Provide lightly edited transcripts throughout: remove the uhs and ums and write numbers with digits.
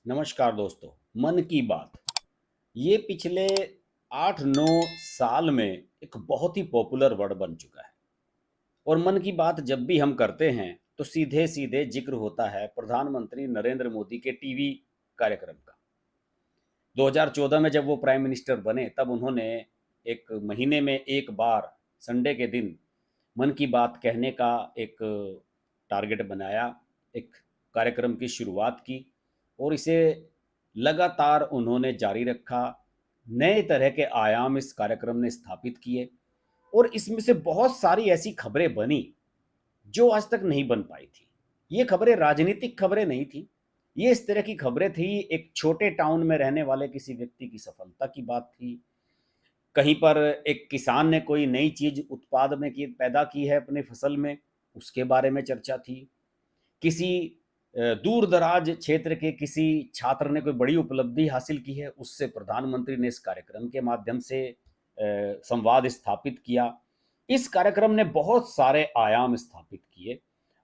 नमस्कार दोस्तों। मन की बात ये पिछले 8-9 साल में एक बहुत ही पॉपुलर वर्ड बन चुका है। और मन की बात जब भी हम करते हैं तो सीधे सीधे जिक्र होता है प्रधानमंत्री नरेंद्र मोदी के टीवी कार्यक्रम का। 2014 में जब वो प्राइम मिनिस्टर बने तब उन्होंने एक महीने में एक बार संडे के दिन मन की बात कहने का एक टारगेट बनाया, एक कार्यक्रम की शुरुआत की और इसे लगातार उन्होंने जारी रखा। नए तरह के आयाम इस कार्यक्रम ने स्थापित किए और इसमें से बहुत सारी ऐसी खबरें बनी जो आज तक नहीं बन पाई थी। ये खबरें राजनीतिक खबरें नहीं थी, ये इस तरह की खबरें थी। एक छोटे टाउन में रहने वाले किसी व्यक्ति की सफलता की बात थी, कहीं पर एक किसान ने कोई नई चीज़ उत्पाद में की पैदा की है अपने फसल में, उसके बारे में चर्चा थी। किसी दूर दराज क्षेत्र के किसी छात्र ने कोई बड़ी उपलब्धि हासिल की है, उससे प्रधानमंत्री ने इस कार्यक्रम के माध्यम से संवाद स्थापित किया। इस कार्यक्रम ने बहुत सारे आयाम स्थापित किए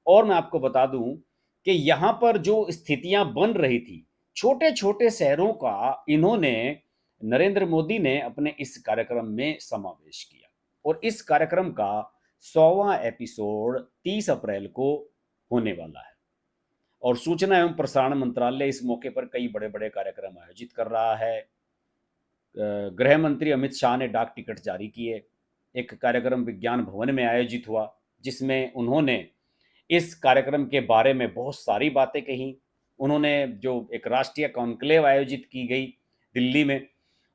और मैं आपको बता दूं कि यहाँ पर जो स्थितियां बन रही थी, छोटे छोटे शहरों का इन्होंने, नरेंद्र मोदी ने अपने इस कार्यक्रम में समावेश किया। और इस कार्यक्रम का 100वां एपिसोड 30 अप्रैल को होने वाला है। और सूचना एवं प्रसारण मंत्रालय इस मौके पर कई बड़े-बड़े कार्यक्रम आयोजित कर रहा है। गृह मंत्री अमित शाह ने डाक टिकट जारी किए। एक कार्यक्रम विज्ञान भवन में आयोजित हुआ, जिसमें उन्होंने इस कार्यक्रम के बारे में बहुत सारी बातें कहीं। उन्होंने जो एक राष्ट्रीय कॉन्क्लेव आयोजित की गई दिल्ली में,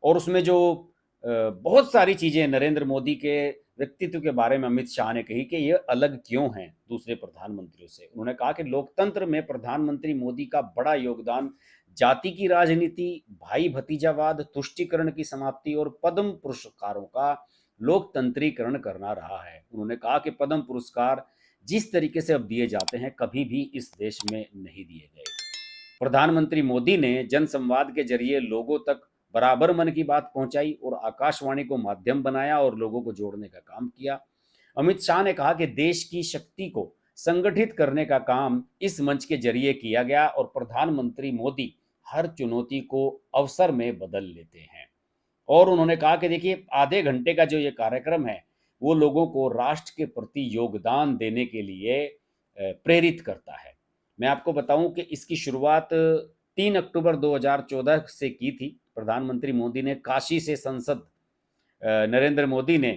और उसमें जो बहुत सारी चीज़ें नरेंद्र मोदी के व्यक्तित्व के बारे में अमित शाह ने कही कि ये अलग क्यों हैं दूसरे प्रधानमंत्रियों से। उन्होंने कहा कि लोकतंत्र में प्रधानमंत्री मोदी का बड़ा योगदान जाति की राजनीति, भाई भतीजावाद, तुष्टीकरण की समाप्ति और पद्म पुरस्कारों का लोकतंत्रीकरण करना रहा है। उन्होंने कहा कि पद्म पुरस्कार जिस तरीके से अब दिए जाते हैं कभी भी इस देश में नहीं दिए गए। प्रधानमंत्री मोदी ने जनसंवाद के जरिए लोगों तक बराबर मन की बात पहुंचाई और आकाशवाणी को माध्यम बनाया और लोगों को जोड़ने का काम किया। अमित शाह ने कहा कि देश की शक्ति को संगठित करने का काम इस मंच के जरिए किया गया और प्रधानमंत्री मोदी हर चुनौती को अवसर में बदल लेते हैं। और उन्होंने कहा कि देखिए, आधे घंटे का जो ये कार्यक्रम है वो लोगों को राष्ट्र के प्रति योगदान देने के लिए प्रेरित करता है। मैं आपको बताऊं कि इसकी शुरुआत 3 अक्टूबर 2014 से की थी। प्रधानमंत्री मोदी ने काशी से संसद, नरेंद्र मोदी ने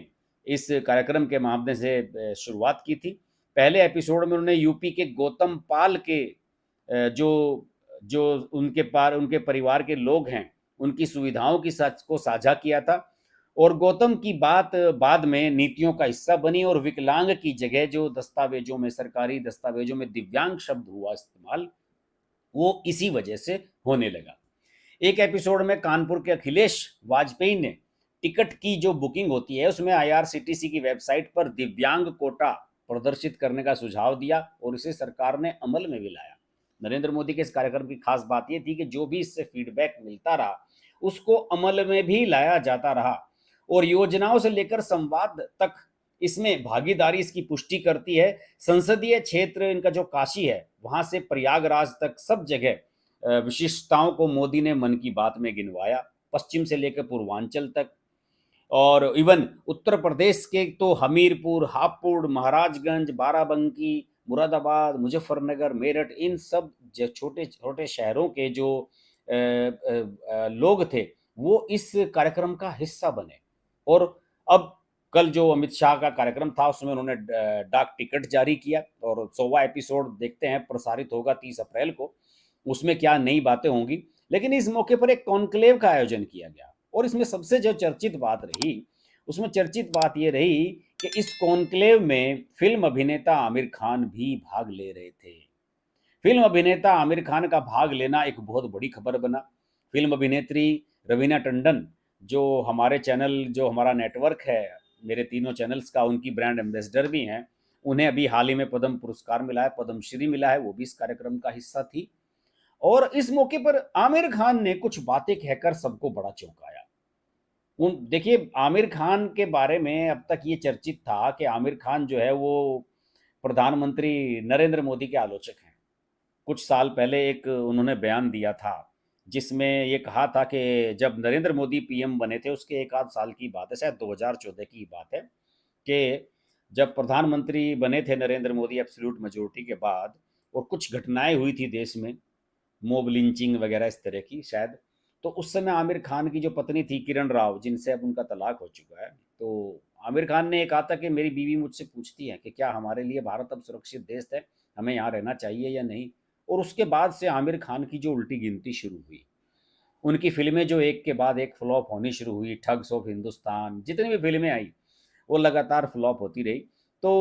इस कार्यक्रम के माध्यम से शुरुआत की थी। पहले एपिसोड में उन्होंने यूपी के गौतम पाल के जो जो उनके परिवार के लोग हैं, उनकी सुविधाओं की सच को साझा किया था। और गौतम की बात बाद में नीतियों का हिस्सा बनी और विकलांग की जगह जो दस्तावेजों में, सरकारी दस्तावेजों में दिव्यांग शब्द हुआ इस्तेमाल, वो इसी वजह से होने लगा। एक एपिसोड में कानपुर के अखिलेश वाजपेयी ने टिकट की जो बुकिंग होती है उसमें आईआरसीटीसी की वेबसाइट पर दिव्यांग कोटा प्रदर्शित करने का सुझाव दिया और इसे सरकार ने अमल में भी लाया। नरेंद्र मोदी के इस कार्यक्रम की खास बात यह थी कि जो भी इससे फीडबैक मिलता रहा उसको अमल में भी लाया जाता रहा और योजनाओं से लेकर संवाद तक इसमें भागीदारी इसकी पुष्टि करती है। संसदीय क्षेत्र इनका जो काशी है वहां से प्रयागराज तक सब जगह विशिष्टताओं को मोदी ने मन की बात में गिनवाया, पश्चिम से लेकर पूर्वांचल तक। और इवन उत्तर प्रदेश के तो हमीरपुर, हापुड़, महाराजगंज, बाराबंकी, मुरादाबाद, मुजफ्फरनगर, मेरठ, इन सब छोटे छोटे शहरों के जो लोग थे वो इस कार्यक्रम का हिस्सा बने। और अब कल जो अमित शाह का कार्यक्रम था उसमें उन्होंने डाक टिकट जारी किया और 100वां एपिसोड देखते हैं, प्रसारित होगा 30 अप्रैल को। उसमें क्या नई बातें होंगी, लेकिन इस मौके पर एक कॉन्क्लेव का आयोजन किया गया और इसमें सबसे जो चर्चित बात रही, उसमें चर्चित बात ये रही कि इस कॉन्क्लेव में फिल्म अभिनेता आमिर खान भी भाग ले रहे थे। फिल्म अभिनेता आमिर खान का भाग लेना एक बहुत बड़ी खबर बना। फिल्म अभिनेत्री रवीना टंडन, जो हमारे चैनल, जो हमारा नेटवर्क है, मेरे तीनों चैनल्स का, उनकी ब्रांड एम्बेसडर भी हैं। उन्हें अभी हाल ही में पद्म पुरस्कार मिला है, पद्मश्री मिला है, वो भी इस कार्यक्रम का हिस्सा थी। और इस मौके पर आमिर खान ने कुछ बातें कहकर सबको बड़ा चौंकाया। उन देखिए, आमिर खान के बारे में अब तक ये चर्चित था कि आमिर खान जो है वो प्रधानमंत्री नरेंद्र मोदी के आलोचक हैं। कुछ साल पहले एक उन्होंने बयान दिया था जिसमें ये कहा था कि जब नरेंद्र मोदी पीएम बने थे उसके एक आध साल की बात है, शायद 2014 की बात है, कि जब प्रधानमंत्री बने थे नरेंद्र मोदी एब्सोल्यूट मेजोरिटी के बाद, और कुछ घटनाएं हुई थी देश में, मोब लिंचिंग वगैरह इस तरह की शायद, तो उस समय आमिर खान की जो पत्नी थी किरण राव, जिनसे अब उनका तलाक हो चुका है, तो आमिर खान ने कहा था कि मेरी बीवी मुझसे पूछती है कि क्या हमारे लिए भारत अब सुरक्षित देश है, हमें यहाँ रहना चाहिए या नहीं। और उसके बाद से आमिर खान की जो उल्टी गिनती शुरू हुई, उनकी फिल्में जो एक के बाद एक फ्लॉप होनी शुरू हुई, ठग्स ऑफ हिंदुस्तान, जितनी भी फिल्में आई वो लगातार फ्लॉप होती रही। तो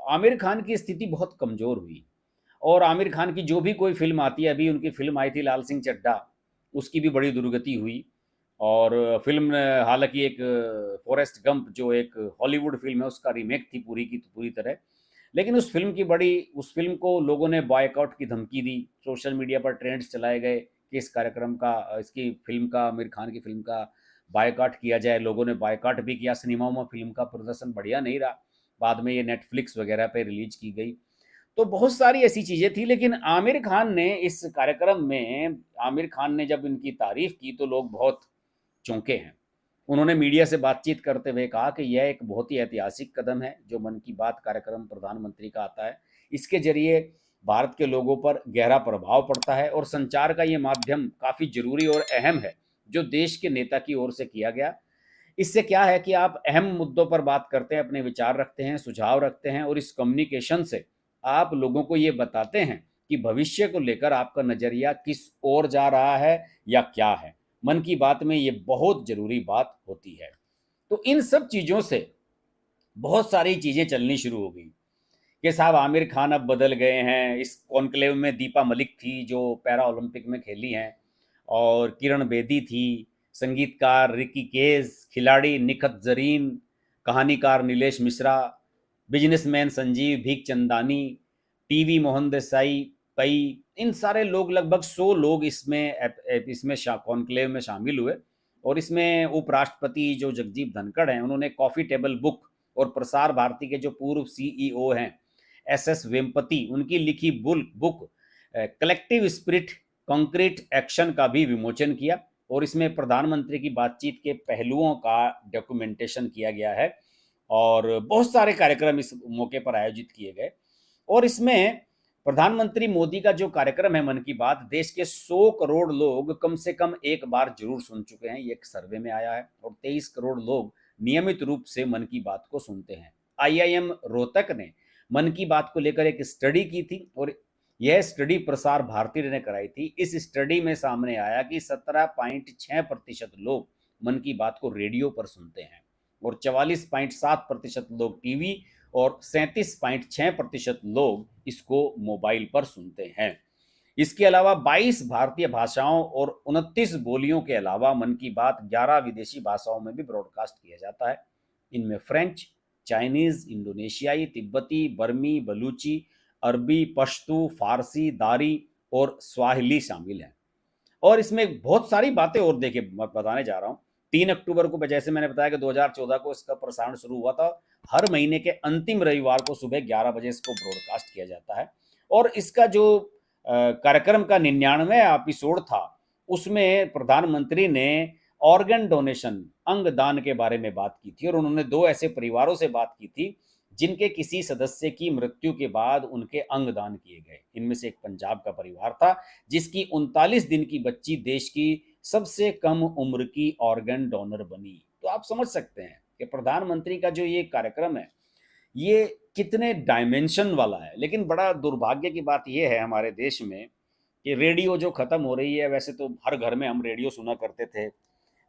आमिर खान की स्थिति बहुत कमज़ोर हुई, और आमिर खान की जो भी कोई फिल्म आती है, अभी उनकी फिल्म आई थी लाल सिंह चड्ढा, उसकी भी बड़ी दुर्गति हुई। और फिल्म हालांकि एक फॉरेस्ट गंप जो एक हॉलीवुड फिल्म है उसका रीमेक थी पूरी की पूरी तरह, लेकिन उस फिल्म को लोगों ने बॉयकॉट की धमकी दी, सोशल मीडिया पर ट्रेंड्स चलाए गए कि इस कार्यक्रम का, इसकी फिल्म का, आमिर खान की फिल्म का बायकॉट किया जाए। लोगों ने बायकॉट भी किया, सिनेमाओं में फिल्म का प्रदर्शन बढ़िया नहीं रहा, बाद में ये नेटफ्लिक्स वगैरह पे रिलीज की गई। तो बहुत सारी ऐसी चीज़ें थी, लेकिन आमिर खान ने इस कार्यक्रम में, आमिर खान ने जब इनकी तारीफ की तो लोग बहुत चौंके हैं। उन्होंने मीडिया से बातचीत करते हुए कहा कि यह एक बहुत ही ऐतिहासिक कदम है जो मन की बात कार्यक्रम प्रधानमंत्री का आता है। इसके जरिए भारत के लोगों पर गहरा प्रभाव पड़ता है, और संचार का ये माध्यम काफ़ी जरूरी और अहम है जो देश के नेता की ओर से किया गया। इससे क्या है कि आप अहम मुद्दों पर बात करते हैं, अपने विचार रखते हैं, सुझाव रखते हैं, और इस कम्युनिकेशन से आप लोगों को ये बताते हैं कि भविष्य को लेकर आपका नज़रिया किस ओर जा रहा है या क्या है। मन की बात में ये बहुत ज़रूरी बात होती है। तो इन सब चीज़ों से बहुत सारी चीज़ें चलनी शुरू हो गई कि साहब आमिर खान अब बदल गए हैं। इस कॉन्क्लेव में दीपा मलिक थी जो पैरा ओलंपिक में खेली हैं, और किरण बेदी थी, संगीतकार रिकी केज, खिलाड़ी निखत जरीन, कहानीकार नीलेश मिश्रा, बिजनेसमैन संजीव भीखचंदानी, टीवी मोहन देसाई, पई, इन सारे लोग, लगभग 100 लोग इसमें कॉन्क्लेव में शामिल हुए। और इसमें उपराष्ट्रपति जो जगदीप धनखड़ हैं, उन्होंने कॉफ़ी टेबल बुक, और प्रसार भारती के जो पूर्व सीईओ हैं एस वेम्पति, उनकी लिखी book collective spirit concrete action का भी विमोचन किया। और इसमें प्रधानमंत्री की बातचीत के पहलुओं का डॉक्यूमेंटेशन किया गया है, और बहुत सारे कार्यक्रम इस मौके पर आयोजित किए गए। और इसमें प्रधानमंत्री मोदी का जो कार्यक्रम है मन की बात, देश के 100 करोड़ लोग कम से कम एक बार जरूर सुन चुके हैं, ये एक सर्वे में आया है। और 23 करोड़ लोग नियमित रूप से मन की बात को सुनते हैं। आईआईएम रोहतक ने मन की बात को लेकर एक स्टडी की थी, और यह स्टडी प्रसार भारती ने कराई थी। इस स्टडी में सामने आया कि 17.6% लोग मन की बात को रेडियो पर सुनते हैं, और 44.7% लोग टीवी, और 37.6% लोग इसको मोबाइल पर सुनते हैं। इसके अलावा 22 भारतीय भाषाओं और 29 बोलियों के अलावा मन की बात 11 विदेशी भाषाओं में भी ब्रॉडकास्ट किया जाता है। इनमें फ्रेंच, चाइनीज, इंडोनेशियाई, तिब्बती, बर्मी, बलूची, अरबी, पश्तू, फारसी, दारी और स्वाहिली शामिल हैं। और इसमें बहुत सारी बातें और देखिए मैं बताने जा रहा हूँ। 3 अक्टूबर को, जैसे मैंने बताया कि 2014 को इसका प्रसारण शुरू हुआ था, हर महीने के अंतिम रविवार को सुबह 11 बजे इसको ब्रॉडकास्ट किया जाता है। और इसका जो कार्यक्रम का 99वां एपिसोड था, उसमें प्रधानमंत्री ने ऑर्गन डोनेशन, अंग दान के बारे में बात की थी, और उन्होंने दो ऐसे परिवारों से बात की थी जिनके किसी सदस्य की मृत्यु के बाद उनके अंग दान किए गए। इनमें से एक पंजाब का परिवार था जिसकी 39 दिन की बच्ची देश की सबसे कम उम्र की ऑर्गन डोनर बनी। तो आप समझ सकते हैं कि प्रधानमंत्री का जो ये कार्यक्रम है ये कितने डायमेंशन वाला है। लेकिन बड़ा दुर्भाग्य की बात यह है हमारे देश में कि रेडियो जो खत्म हो रही है, वैसे तो हर घर में हम रेडियो सुना करते थे।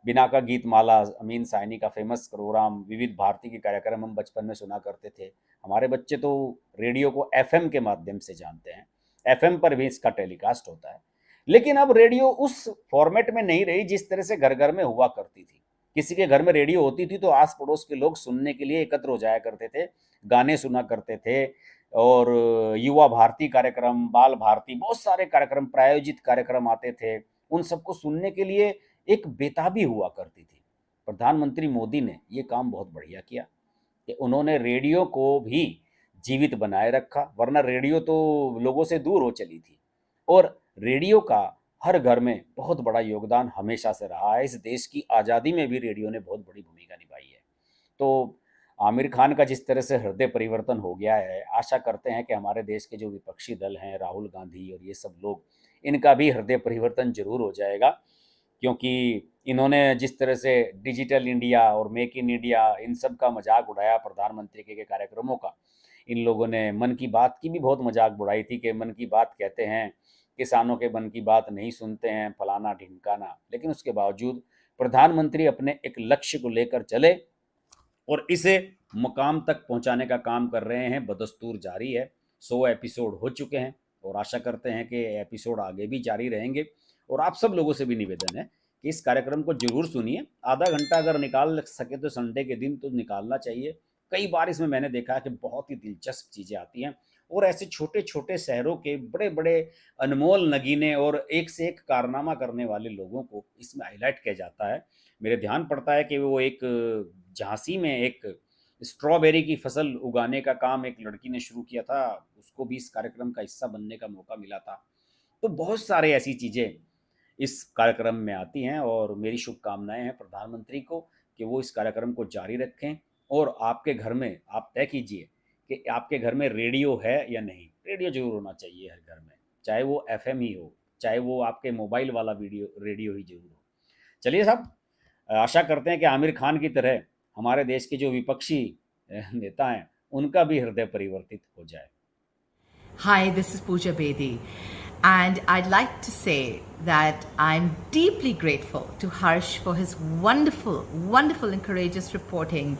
बिना का गीत माला, अमीन साहनी का फेमस प्रोग्राम, विविध भारती के कार्यक्रम हम बचपन में सुना करते थे। हमारे बच्चे तो रेडियो को एफएम के माध्यम से जानते हैं, एफएम पर भी इसका टेलीकास्ट होता है। लेकिन अब रेडियो उस फॉर्मेट में नहीं रही जिस तरह से घर घर में हुआ करती थी। किसी के घर में रेडियो होती थी तो आस पड़ोस के लोग सुनने के लिए एकत्र हो जाया करते थे, गाने सुना करते थे। और युवा भारती कार्यक्रम, बाल भारती, बहुत सारे कार्यक्रम, प्रायोजित कार्यक्रम आते थे, उन सबको सुनने के लिए एक बेताबी हुआ करती थी। प्रधानमंत्री मोदी ने ये काम बहुत बढ़िया किया कि उन्होंने रेडियो को भी जीवित बनाए रखा, वरना रेडियो तो लोगों से दूर हो चली थी। और रेडियो का हर घर में बहुत बड़ा योगदान हमेशा से रहा है। इस देश की आज़ादी में भी रेडियो ने बहुत बड़ी भूमिका निभाई है। तो आमिर खान का जिस तरह से हृदय परिवर्तन हो गया है, आशा करते हैं कि हमारे देश के जो विपक्षी दल हैं, राहुल गांधी और ये सब लोग, इनका भी हृदय परिवर्तन ज़रूर हो जाएगा। क्योंकि इन्होंने जिस तरह से डिजिटल इंडिया और मेक इन इंडिया इन सब का मजाक उड़ाया प्रधानमंत्री के कार्यक्रमों का, इन लोगों ने मन की बात की भी बहुत मजाक उड़ाई थी कि मन की बात कहते हैं, किसानों के मन की बात नहीं सुनते हैं, फलाना ढिमकाना। लेकिन उसके बावजूद प्रधानमंत्री अपने एक लक्ष्य को लेकर चले और इसे मुकाम तक पहुंचाने का काम कर रहे हैं, बदस्तूर जारी है। 100 एपिसोड हो चुके हैं और आशा करते हैं कि एपिसोड आगे भी जारी रहेंगे। और आप सब लोगों से भी निवेदन है कि इस कार्यक्रम को जरूर सुनिए। आधा घंटा अगर निकाल सके तो संडे के दिन तो निकालना चाहिए। कई बार इसमें मैंने देखा है कि बहुत ही दिलचस्प चीज़ें आती हैं और ऐसे छोटे छोटे शहरों के बड़े बड़े अनमोल नगीने और एक से एक कारनामा करने वाले लोगों को इसमें हाईलाइट किया जाता है। मेरे ध्यान पड़ता है कि वो एक झांसी में एक स्ट्रॉबेरी की फसल उगाने का काम एक लड़की ने शुरू किया था, उसको भी इस कार्यक्रम का हिस्सा बनने का मौका मिला था। तो बहुत सारे ऐसी चीज़ें इस कार्यक्रम में आती हैं और मेरी शुभकामनाएं हैं प्रधानमंत्री को कि वो इस कार्यक्रम को जारी रखें। और आपके घर में आप तय कीजिए कि आपके घर में रेडियो है या नहीं। रेडियो जरूर होना चाहिए हर घर में, चाहे वो एफएम ही हो, चाहे वो आपके मोबाइल वाला वीडियो रेडियो ही जरूर हो। चलिए साहब, आशा करते हैं कि आमिर खान की तरह हमारे देश के जो विपक्षी नेता हैं उनका भी हृदय परिवर्तित हो जाए। Hi, this is Pooja Bedi, and I'd like to say that I'm deeply grateful to Harsh for his wonderful, wonderful and courageous reporting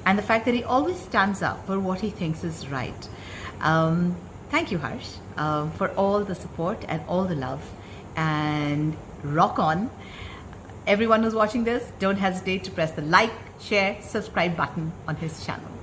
and the fact that he always stands up for what he thinks is right. Thank you, Harsh, for all the support and all the love, and rock on. Everyone who's watching this, don't hesitate to press the like, share, subscribe button on his channel.